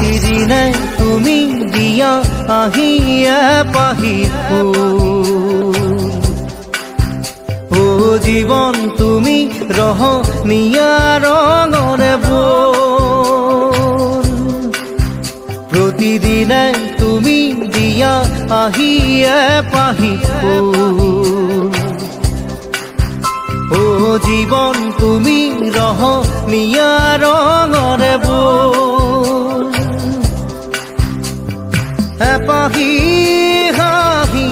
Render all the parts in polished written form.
প্ৰতিদিনে তুমি দিয়া আহি এপাহি ফুল ও জীৱন তুমি ৰহনীয়া ৰঙৰে বল প্ৰতিদিনে তুমি দিয়া আহি এপাহি ফুল ও জীৱন তুমি ৰহনীয়া ৰঙৰে বল এপাহি হাঁহি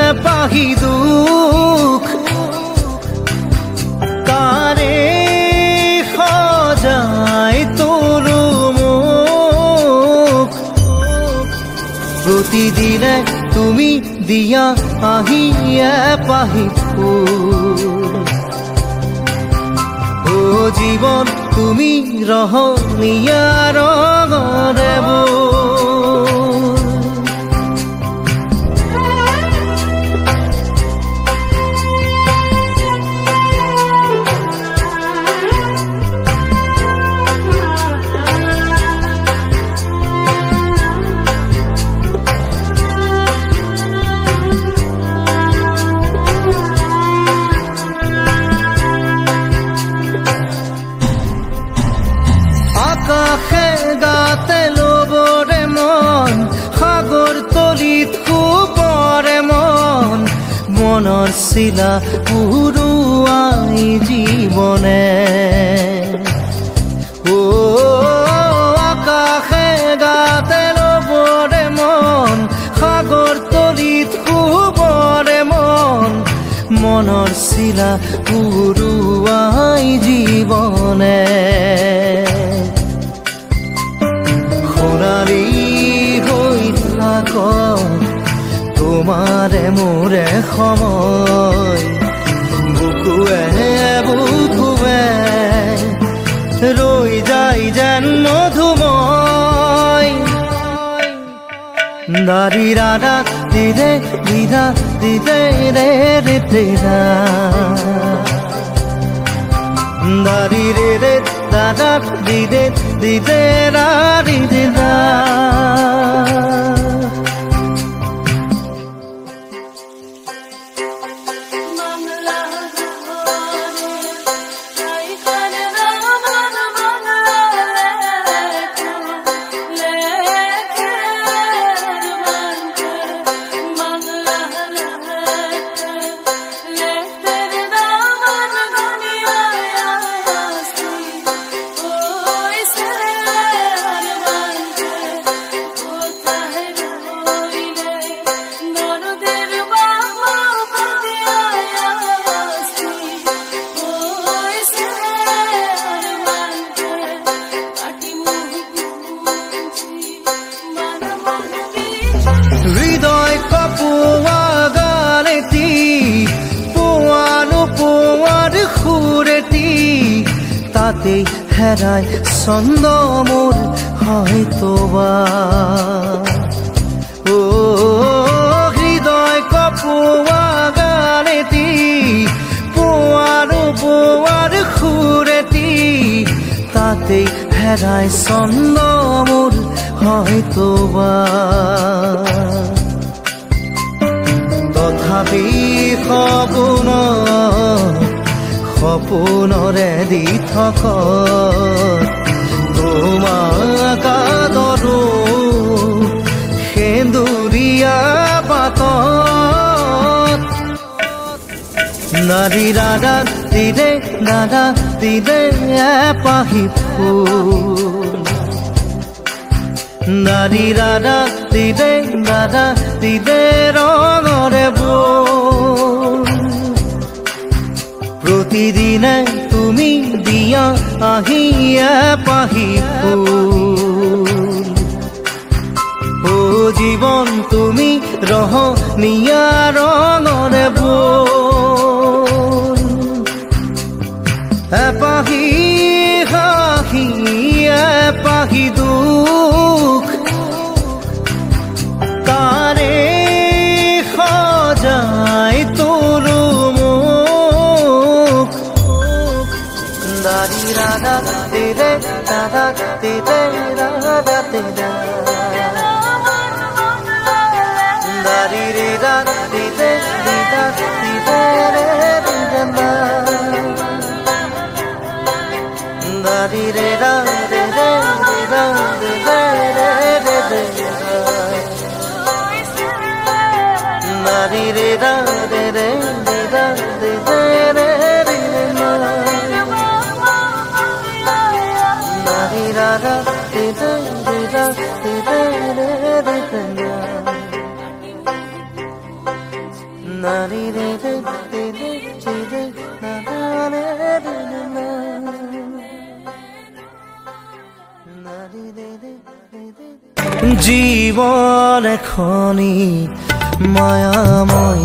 এপাহি দুখ তাৰে সজাই তোলো মোক প্ৰতিদিনে তুমি দিয়া আহি এপাহি ফুল ও জীৱন তুমি ৰহনীয়া ৰঙৰে বল আকাশে গাতে লবৰে মন সাগৰ তলিত শুবৰে মন মনৰ চিলা পুৰুৱাই জীৱনে ও আকাশে গাতে লবৰে মন সাগৰ তলিত শুবৰে মন মনৰ চিলা পুৰুৱাই জীৱনে সোণালী হৈ থাক তোমাৰে মোৰে সময় বুকুৱে বুকুৱে ৰৈ যায় যেন মধুময় দাৰি ৰাধা দিদে দিদা দিদে ৰে ৰে দিদা দাৰি ৰে ৰে দাদা দিদে দিদে ৰা দিদে দা হৃদয় কপোৱা গালেতি পোৱানো পোৱাৰ সুৰেতি তাতেই হেৰাই ছন্দ মোৰ হয়তোবা ও হৃদয় কপোৱা গালেতি পোৱানো পোৱাৰ সুৰেতি তাতেই হেৰাই ছন্দ মোৰ হয়তোবা তথাপি সপোনৰে দি থক তোমাক আদৰো সেন্দুৰীয়া পাতত নাৰী দাদা দিদে এপাহি ফুল নাৰী দাদা দিদে ৰঙৰে বল প্ৰতিদিনে তুমি দিয়া আহি এপাহি ফুল ও জীৱন তুমি ৰহনীয়া ৰঙৰে বল এপাহি হাঁহি এপাহি দুখ তাৰে সজাই তোলো মোক দাৰি ৰাধা দিদে রাতে দারি রে রাতে রে রাতে রে রে না দারি রে রাতে রে রাতে রে রে দারি রে রাতে রে রাতে রে রে না দারি রা রাতে রে রাতে রে রে না Nari re re re re re na na re re na Nari re re re re জীবন এখনি মায়াময়